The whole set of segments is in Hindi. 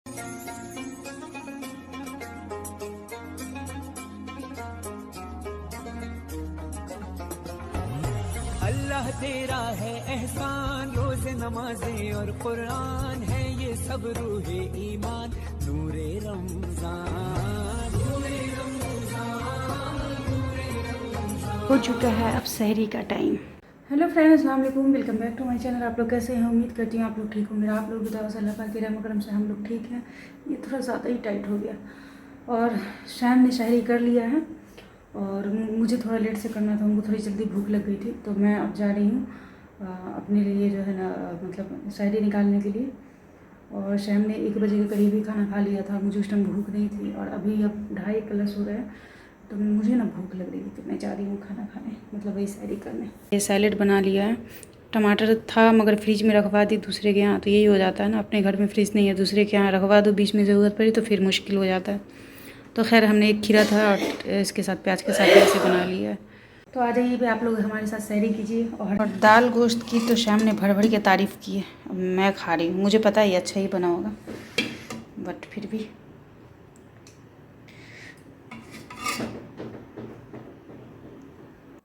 अल्लाह तेरा है एहसान, रोज़ नमाज़ें और कुरान है ये सब रूहे ईमान, नूरे रमज़ान, नूरे रमज़ान, नूरे रमज़ान। हो चुका है अब सहरी का टाइम। हेलो फ्रेंड्स, अस्सलाम वालेकुम, welcome back to my channel. आप लोग कैसे हैं? उम्मीद करती हूँ आप लोग ठीक होंगे। आप लोग बताओ, अल्लाह पाक के रहम करम से हम लोग ठीक हैं। ये थोड़ा ज़्यादा ही टाइट हो गया और शैम ने सहरी कर लिया है और मुझे थोड़ा लेट से करना था, उनको थोड़ी जल्दी भूख लग गई थी, तो मैं अब जा रही हूँ अपने लिए जो है ना मतलब सहरी निकालने के लिए। और शैम ने 1 बजे के करीब ही खाना खा लिया था, मुझे उस टाइम भूख नहीं थी और अभी अब 2:30 हो रहा है, तो मुझे ना भूख लग रही थी, तो मैं जा रही हूँ खाना खाने, मतलब वही सहरी करने। ये सैलेड बना लिया है, टमाटर था मगर फ्रिज में रखवा दी दूसरे के यहाँ, तो यही हो जाता है ना, अपने घर में फ्रिज नहीं है, दूसरे के यहाँ रखवा दो, बीच में ज़रूरत पड़ी तो फिर मुश्किल हो जाता है। तो खैर हमने एक खीरा था और इसके साथ प्याज के साथ ऐसे बना लिया है। तो आ जाइए भी आप लोग हमारे साथ सहरी कीजिए। और दाल गोश्त की तो शैम ने भर भर के तारीफ़ की है, अब मैं खा रही हूँ, मुझे पता है ये अच्छा ही बना होगा बट फिर भी।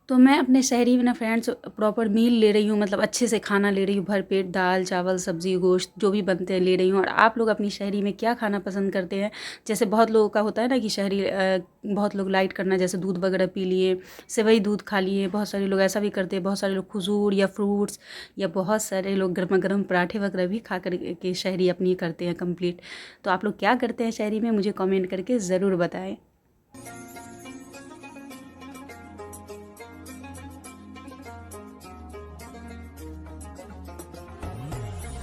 तो मैं अपने सहरी में ना फ्रेंड्स प्रॉपर मील ले रही हूँ, मतलब अच्छे से खाना ले रही हूँ, भरपेट दाल चावल सब्ज़ी गोश्त जो भी बनते हैं ले रही हूँ। और आप लोग अपनी सहरी में क्या खाना पसंद करते हैं? जैसे बहुत लोगों का होता है ना कि सहरी बहुत लोग लाइट करना, जैसे दूध वगैरह पी लिए, सेवई दूध खा लिए, बहुत सारे लोग ऐसा भी करते हैं, बहुत सारे लोग खजूर या फ्रूट्स, या बहुत सारे लोग गर्मा गर्म पराठे वगैरह भी खा कर के सहरी अपनी करते हैं कंप्लीट। तो आप लोग क्या करते हैं सहरी में, मुझे कमेंट करके ज़रूर बताएं।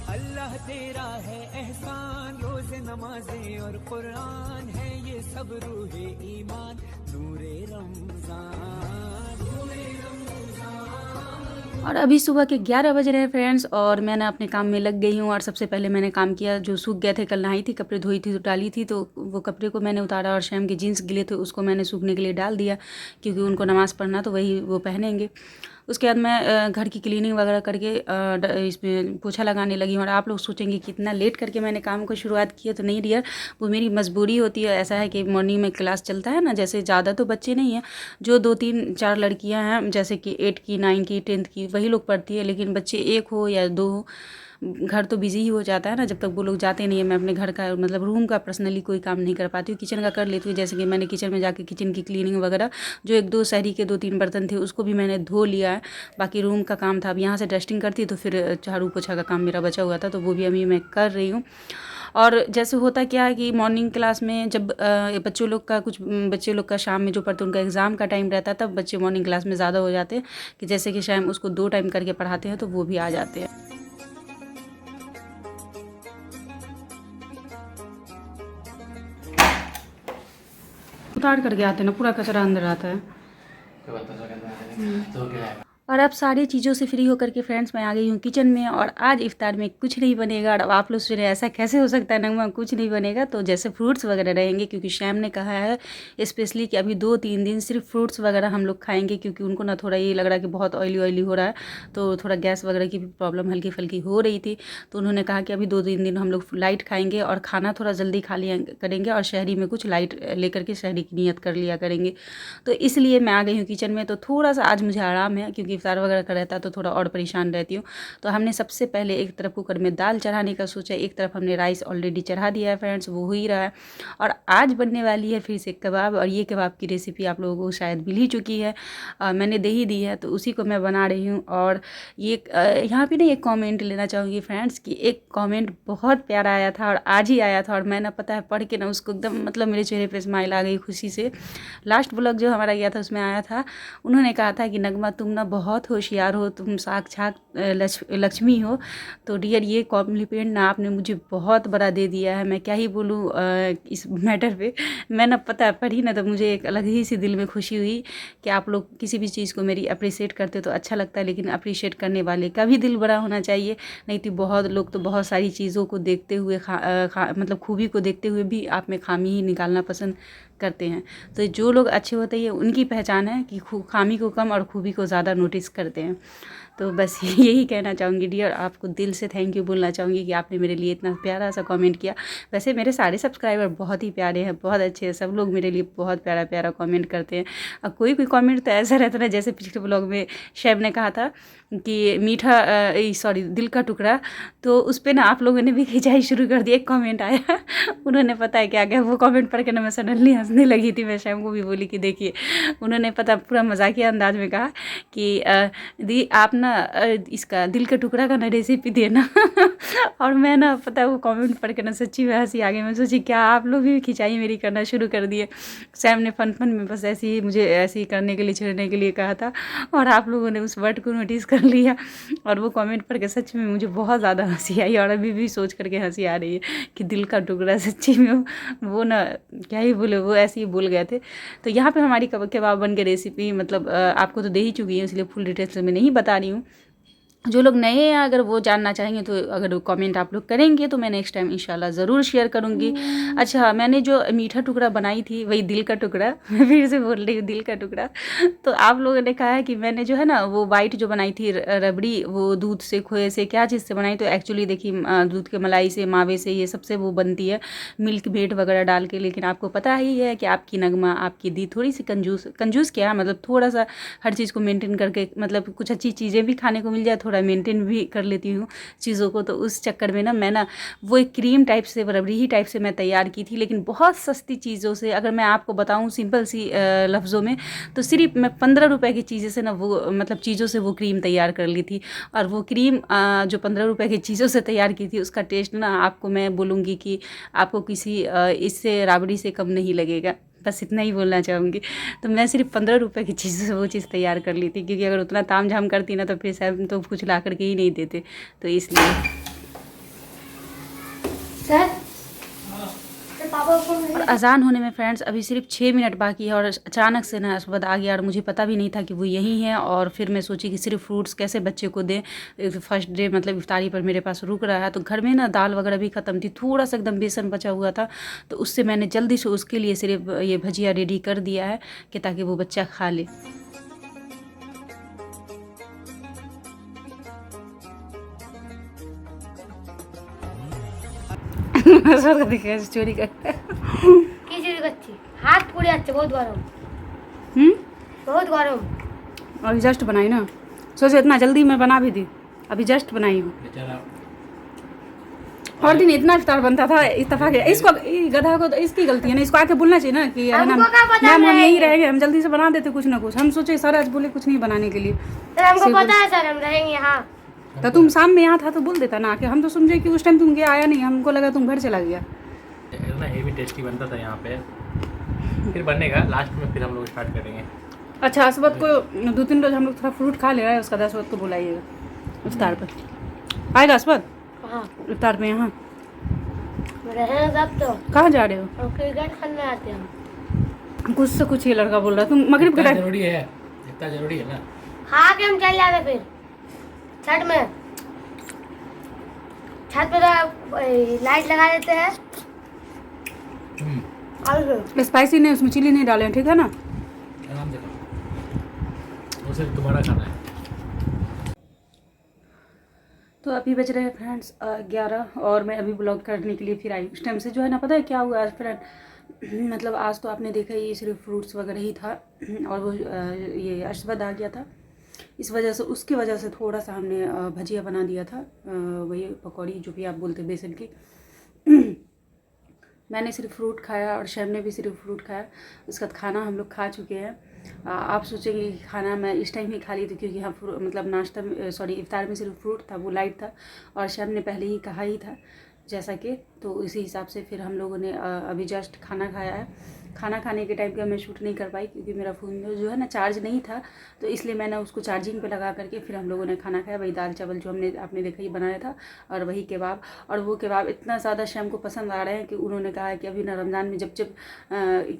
अल्लाह तेरा है एहसान, रोज़ नमाज़ें और कुरान है ये सब रूहे ईमान, नूरे रमज़ान, नूरे रमज़ान। और अभी सुबह के 11 बज रहे हैं फ्रेंड्स, और मैं ना अपने काम में लग गई हूँ। और सबसे पहले मैंने काम किया, जो सूख गए थे, कल नहाई थी, कपड़े धोई थी तो डाली थी, तो वो कपड़े को मैंने उतारा और शैम के जीन्स गिले थे उसको मैंने सूखने के लिए डाल दिया, क्योंकि उनको नमाज़ पढ़ना तो वही वो पहनेंगे। उसके बाद मैं घर की क्लीनिंग वगैरह करके इसमें पोछा लगाने लगी हूँ। और आप लोग सोचेंगे कि इतना लेट करके मैंने काम को शुरुआत की है, तो नहीं डियर, वो मेरी मजबूरी होती है। ऐसा है कि मॉर्निंग में क्लास चलता है ना, जैसे ज़्यादा तो बच्चे नहीं हैं, जो 2-3-4 लड़कियां हैं, जैसे कि 8 की 9 की 10th की, वही लोग पढ़ती है, लेकिन बच्चे 1 हो या 2 हो, घर तो बिजी ही हो जाता है ना जब तक वो लोग जाते नहीं है। मैं अपने घर का मतलब रूम का पर्सनली कोई काम नहीं कर पाती हूँ, किचन का कर लेती हूँ। जैसे कि मैंने किचन में जाके किचन की क्लीनिंग वगैरह, जो 1-2 सहरी के 2-3 बर्तन थे उसको भी मैंने धो लिया है। बाकी रूम का काम था, अब यहाँ से डस्टिंग करती तो फिर झाड़ू पोछा का काम मेरा बचा हुआ था, तो वो भी अभी मैं कर रही हूँ। और जैसे होता क्या है कि मॉर्निंग क्लास में जब बच्चों लोग का कुछ बच्चे लोग का शाम में जो पढ़ते हैं उनका एग्ज़ाम का टाइम रहता है, तब बच्चे मॉर्निंग क्लास में ज़्यादा हो जाते हैं, कि जैसे कि शाम उसको 2 टाइम करके पढ़ाते हैं, तो वो भी आ जाते हैं। उतार करके आते हैं ना, पूरा कचरा अंदर आता है। और अब सारी चीज़ों से फ्री होकर के फ्रेंड्स मैं आ गई हूँ किचन में, और आज इफ्तार में कुछ नहीं बनेगा। और अब आप लोग सोच रहे हैं ऐसा कैसे हो सकता है नगमा, कुछ नहीं बनेगा? तो जैसे फ्रूट्स वगैरह रहेंगे, क्योंकि शैम ने कहा है स्पेशली कि अभी 2-3 दिन सिर्फ फ्रूट्स वगैरह हम लोग खाएंगे, क्योंकि उनको ना थोड़ा ये लग रहा है कि बहुत ऑयली हो रहा है, तो थोड़ा गैस वगैरह की भी प्रॉब्लम हल्की फुल्की हो रही थी। तो उन्होंने कहा कि अभी 2-3 दिन हम लोग लाइट खाएंगे और खाना थोड़ा जल्दी खा लिया करेंगे, और शहरी में कुछ लाइट लेकर के शहरी की नियत कर लिया करेंगे। तो इसलिए मैं आ गई हूँ किचन में। तो थोड़ा सा आज मुझे आराम है, क्योंकि इफ्तार वगैरह का रहता है तो थोड़ा और परेशान रहती हूँ। तो हमने सबसे पहले एक तरफ कुकर में दाल चढ़ाने का सोचा, एक तरफ हमने राइस ऑलरेडी चढ़ा दिया है फ्रेंड्स, वो हो ही रहा है। और आज बनने वाली है फिर से कबाब, और ये कबाब की रेसिपी आप लोगों को शायद मिल ही चुकी है, मैंने दे ही दी है, तो उसी को मैं बना रही हूँ। और ये यहाँ पे ना एक कॉमेंट लेना चाहूँगी फ्रेंड्स, कि एक कॉमेंट बहुत प्यारा आया था और आज ही आया था, और मैं ना पता है पढ़ के ना उसको एकदम मतलब मेरे चेहरे पर स्माइल आ गई खुशी से। लास्ट ब्लॉग जो हमारा गया था उसमें आया था, उन्होंने कहा था कि नगमा तुम ना बहुत होशियार हो, तुम साक्षात लक्ष्मी हो। तो डियर, ये कॉम्प्लीमेंट ना आपने मुझे बहुत बड़ा दे दिया है, मैं क्या ही बोलूँ इस मैटर पे। मैं ना पता पढ़ी ना, तो मुझे एक अलग ही सी दिल में खुशी हुई कि आप लोग किसी भी चीज़ को मेरी अप्रिशिएट करते तो अच्छा लगता है, लेकिन अप्रिशिएट करने वाले का भी दिल बड़ा होना चाहिए। नहीं तो बहुत लोग तो बहुत सारी चीज़ों को देखते हुए मतलब खूबी को देखते हुए भी आप में खामी ही निकालना पसंद करते हैं। तो जो लोग अच्छे होते हैं उनकी पहचान है कि खामी को कम और खूबी को ज़्यादा नोटिस करते हैं। तो बस यही कहना चाहूँगी डियर, आपको दिल से थैंक यू बोलना चाहूँगी कि आपने मेरे लिए इतना प्यारा सा कमेंट किया। वैसे मेरे सारे सब्सक्राइबर बहुत ही प्यारे हैं, बहुत अच्छे हैं, सब लोग मेरे लिए बहुत प्यारा प्यारा कमेंट करते हैं। अब कोई कोई कमेंट तो ऐसा रहता है, जैसे पिछले ब्लॉग में शैब ने कहा था कि मीठा सॉरी दिल का टुकड़ा, तो उस पर ना आप लोगों ने भी खिंचाई शुरू कर दी। एक कमेंट आया उन्होंने पता है क्या क्या, वो कमेंट पढ़ के ना मैं सडनली हंसने लगी थी। मैं शैब को भी बोली कि देखिए, उन्होंने पता पूरा मजाकिया अंदाज में कहा कि दी आप ना इसका दिल का टुकड़ा का ना रेसिपी देना और मैं ना पता है वो कमेंट पढ़ के ना सच्ची में हंसी आ गई। मैं सोची क्या आप लोग भी खिंचाई मेरी करना शुरू कर दिए। सैम ने फन में बस ऐसे ही मुझे ऐसे ही करने के लिए, छेड़ने के लिए कहा था, और आप लोगों ने उस वर्ड को नोटिस कर लिया और वो कमेंट पढ़ के सच में मुझे बहुत ज़्यादा हंसी आई, और अभी भी सोच करके हंसी आ रही है कि दिल का टुकड़ा। सच्ची में वो ना क्या ही बोले, वो ऐसे ही बोल गए थे। तो यहाँ पे हमारी कबाब बन के रेसिपी मतलब आपको तो दे ही चुकी है, इसलिए फुल डिटेल्स में नहीं बता रही हूँ। जो लोग नए हैं अगर वो जानना चाहेंगे तो अगर कमेंट आप लोग करेंगे तो मैं नेक्स्ट टाइम इंशाल्लाह ज़रूर शेयर करूँगी। अच्छा, मैंने जो मीठा टुकड़ा बनाई थी वही दिल का टुकड़ा, मैं फिर से बोल रही हूँ दिल का टुकड़ा। तो आप लोगों ने कहा है कि मैंने जो है ना वो वाइट जो बनाई थी रबड़ी, वो दूध से, खोए से, क्या चीज़ से बनाई, तो एक्चुअली देखिए दूध के मलाई से, मावे से, ये सबसे वो बनती है, मिल्क मेड वगैरह डाल के। लेकिन आपको पता ही है कि आपकी नगमा, आपकी दी थोड़ी सी कंजूस क्या, मतलब थोड़ा सा हर चीज़ को मेंटेन करके, मतलब कुछ अच्छी चीज़ें भी खाने को मिल जाए, थोड़ा मेंटेन भी कर लेती हूँ चीज़ों को। तो उस चक्कर में ना मैं ना वो एक क्रीम टाइप से, रबड़ी ही टाइप से मैं तैयार की थी, लेकिन बहुत सस्ती चीज़ों से। अगर मैं आपको बताऊँ सिंपल सी लफ्ज़ों में, तो सिर्फ मैं 15 रुपए की चीज़ें से ना वो मतलब चीज़ों से वो क्रीम तैयार कर ली थी। और वो क्रीम जो 15 रुपए की चीज़ों से तैयार की थी, उसका टेस्ट ना आपको मैं बोलूँगी कि आपको किसी इससे राबड़ी से कम नहीं लगेगा। बस इतना ही बोलना चाहूँगी। तो मैं सिर्फ 15 रुपए की चीज़ से वो चीज़ तैयार कर ली थी, क्योंकि अगर उतना ताम झाम करती ना तो फिर शायद तो कुछ ला करके ही नहीं देते, तो इसलिए। सर पापा और अज़ान होने में फ्रेंड्स अभी सिर्फ 6 मिनट बाकी है, और अचानक से ना असवद आ गया और मुझे पता भी नहीं था कि वो यही है। और फिर मैं सोची कि सिर्फ फ्रूट्स कैसे बच्चे को दें, फर्स्ट डे मतलब इफ्तारी पर मेरे पास रुक रहा है। तो घर में ना दाल वगैरह भी ख़त्म थी, थोड़ा सा एकदम बेसन बचा हुआ था, तो उससे मैंने जल्दी से उसके लिए सिर्फ ये भजिया रेडी कर दिया है कि ताकि वो बच्चा खा ले। चोरी कर কি চুরি করছি? হাত পুড়ে যাচ্ছে, বহুত গরম, बहुत गरम। अभी जस्ट बनाई ना, सोचो इतना जल्दी मैं बना भी दी, अभी जस्ट बनाई हूँ। हर दिन इतना इफ्तार बनता था, इत्तेफाक है। इसको गधा को तो इसकी गलती है ना, इसको आके बोलना चाहिए ना कि है ना मैम हम यही रहेंगे, हम जल्दी से बना देते कुछ ना कुछ। हम सोचे सर आज बोले कुछ नहीं बनाने के लिए, सर हमको पता है सर, हम रहेंगे यहाँ। तो तुम शाम में यहाँ था तो बोल देता ना आके, हम तो समझे कि उस टाइम तुम गया आया नहीं, हमको लगा तुम घर चला गया। ना हेवी टेस्टी बनता था यहाँ पे, फिर बनेगा लास्ट में, फिर हम लोग स्टार्ट करेंगे। अच्छा, असवद को 2-3 रोज हम लोग थोड़ा फ्रूट खा ले रहा है, उसका 10 वक्त को बुलाइएगा इफ्तार पर। आएगा असवद इफ्तार में? यहाँ रहेंगे सब। तो कहाँ जा रहे हो? हम क्रिकेट खेलने आते हैं। कुछ से कुछ ये लड़का बोल रहा है, तुम मगरिब के टाइम जरूरी है, इतना जरूरी है ना। खा के हम चल जाते, फिर छत में, छत पे तो लाइट लगा देते हैं। और स्पाइसी नहीं, उसमें चिली नहीं डाले हैं, ठीक है ना? आराम से खाओ, वो सिर्फ तुम्हारा खाना है। तो अभी बज रहे हैं फ्रेंड्स 11, और मैं अभी ब्लॉग करने के लिए फिर आई। उस टाइम से जो है ना, पता है क्या हुआ आज फ्रेंड, मतलब आज तो आपने देखा ही सिर्फ फ्रूट्स वगैरह ही था, और वो ये असवद आ गया था, इस वजह से, उसकी वजह से थोड़ा सा हमने भजिया बना दिया था, वही पकौड़ी जो भी आप बोलते हैं बेसन की। मैंने सिर्फ फ्रूट खाया और शैब ने भी सिर्फ फ्रूट खाया। उसका खाना हम लोग खा चुके हैं। आप सोचेंगे कि खाना मैं इस टाइम ही खा ली थी, क्योंकि हाँ मतलब नाश्ता में इफ्तार में सिर्फ फ्रूट था, वो लाइट था, और शैब ने पहले ही कहा ही था जैसा कि, तो इसी हिसाब से फिर हम लोगों ने अभी जस्ट खाना खाया है। खाना खाने के टाइम का मैं शूट नहीं कर पाई, क्योंकि मेरा फ़ोन जो है ना चार्ज नहीं था, तो इसलिए मैंने उसको चार्जिंग पे लगा करके फिर हम लोगों ने खाना खाया। वही दाल चावल जो आपने देखा ही बनाया था, और वही कबाब। और वो कबाब इतना ज़्यादा शैम को पसंद आ रहे हैं कि उन्होंने कहा है कि अभी ना रमज़ान में जब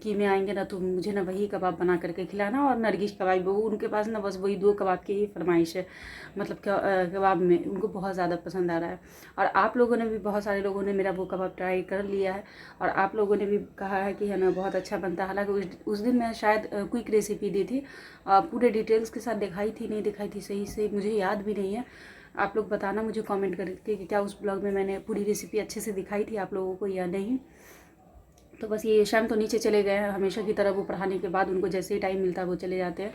की में आएंगे ना, तो मुझे ना वही कबाब बना करके खिलाना, और नरगिश कबाब, वो उनके पास ना बस वही 2 कबाब की ही फरमाइश है, मतलब कबाब में उनको बहुत ज़्यादा पसंद आ रहा है। और आप लोगों ने भी, बहुत सारे लोगों ने मेरा वो कबाब ट्राई कर लिया है और आप लोगों ने भी कहा है कि है ना बहुत अच्छा बनता है। हालांकि उस दिन मैं शायद क्विक रेसिपी दी थी, पूरे डिटेल्स के साथ दिखाई थी नहीं दिखाई थी सही से मुझे याद भी नहीं है। आप लोग बताना मुझे कमेंट करके कि क्या उस ब्लॉग में मैंने पूरी रेसिपी अच्छे से दिखाई थी आप लोगों को या नहीं। तो बस ये शाम तो नीचे चले गए हैं हमेशा की तरह, वो पढ़ाने के बाद उनको जैसे ही टाइम मिलता है वो चले जाते हैं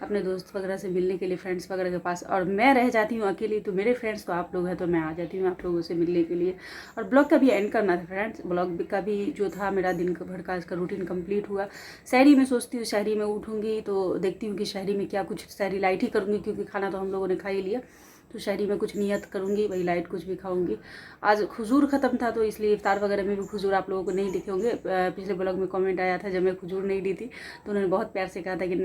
अपने दोस्त वगैरह से मिलने के लिए, फ्रेंड्स वगैरह के पास, और मैं रह जाती हूँ अकेली। तो मेरे फ्रेंड्स तो आप लोग हैं तो मैं आ जाती हूँ आप लोगों से मिलने के लिए। और ब्लॉग का भी एंड करना था फ्रेंड्स, ब्लॉग का भी जो था मेरा दिन भर का आज का रूटीन कंप्लीट हुआ। शहरी में सोचती हूँ शहरी में उठूँगी तो देखती हूँ कि शहरी में क्या कुछ, शहरी लाइट ही करूँगी क्योंकि खाना तो हम लोगों ने खा ही लिया। तो शहरी में कुछ नियत करूँगी, वही लाइट कुछ भी खाऊंगी। आज खजूर ख़त्म था तो इसलिए इफ्तार वगैरह में भी खजूर आप लोगों को नहीं दिखे होंगे। पिछले ब्लॉग में कमेंट आया था जब मैं खजूर नहीं दी थी तो उन्होंने बहुत प्यार से कहा था कि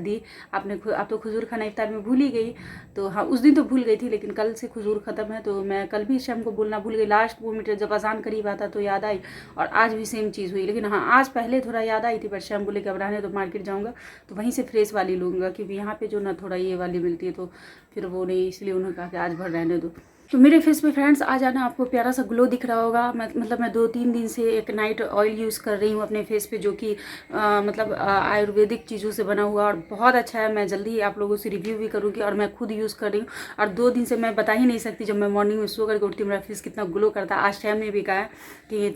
दी आप तो खजूर खाना इफ्तार में भूल ही गई। तो हाँ उस दिन तो भूल गई थी लेकिन कल से खजूर ख़त्म है तो मैं कल भी शाम को बोलना भूल गई। लास्ट 2 मिनट जब अजान करीब आता तो याद आई और आज भी सेम चीज़ हुई। लेकिन हाँ आज पहले थोड़ा याद आई थी पर शाम बोले कि अब रहने तो मार्केट जाऊँगा तो वहीं से फ्रेश वाली लूँगा क्योंकि यहाँ पे जो ना थोड़ा ये वाली मिलती है तो फिर वो नहीं, इसलिए उन्होंने कहा कि आज भर रहने दो। तो मेरे फेस पे फ्रेंड्स आ जाना आपको प्यारा सा ग्लो दिख रहा होगा। मतलब मैं 2-3 दिन से एक नाइट ऑयल यूज़ कर रही हूँ अपने फेस पे जो कि मतलब आयुर्वेदिक चीज़ों से बना हुआ और बहुत अच्छा है। मैं जल्दी ही आप लोगों से रिव्यू भी करूँगी और मैं खुद यूज़ कर रही हूँ। और 2 दिन से मैं बता ही नहीं सकती, जब मैं मॉर्निंग में सो करके उठती हूँ मेरा फेस कितना ग्लो करता है। आज टाइम ने भी कहा है कि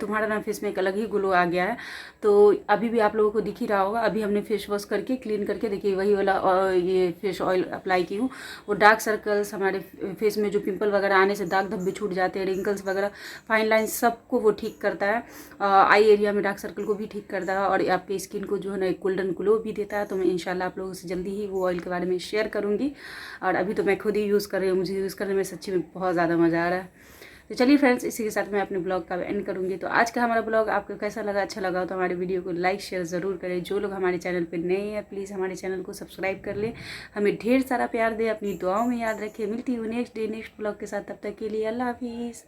तुम्हारा ना फेस में एक अलग ही ग्लो आ गया है। तो अभी भी आप लोगों को दिख ही रहा होगा। अभी हमने फेस वॉश करके क्लीन करके देखिए वही वाला ये फेस ऑयल अप्लाई की हूँ। वो डार्क सर्कल्स हमारे फेस में जो पिंपल वगैरह आने से दाग धब्बे छूट जाते हैं, रिंकल्स वगैरह, फाइन लाइंस, सबको वो ठीक करता है। आई एरिया में डार्क सर्कल को भी ठीक करता है और आपके स्किन को जो है ना एक गोल्डन ग्लो भी देता है। तो मैं इंशाल्लाह आप लोगों से जल्दी ही वो ऑयल के बारे में शेयर करूँगी। और अभी तो मैं खुद ही यूज़ कर रही हूँ, मुझे यूज़ करने में सच्ची में बहुत ज़्यादा मज़ा आ रहा है। तो चलिए फ्रेंड्स इसी के साथ मैं अपने ब्लॉग का एंड करूँगी। तो आज का हमारा ब्लॉग आपको कैसा लगा, अच्छा लगा तो हमारे वीडियो को लाइक शेयर ज़रूर करें। जो लोग हमारे चैनल पर नए हैं प्लीज़ हमारे चैनल को सब्सक्राइब कर लें, हमें ढेर सारा प्यार दें, अपनी दुआओं में याद रखें। मिलती हूँ नेक्स्ट डे नेक्स्ट ब्लॉग के साथ, तब तक के लिए अल्लाह हाफिज़।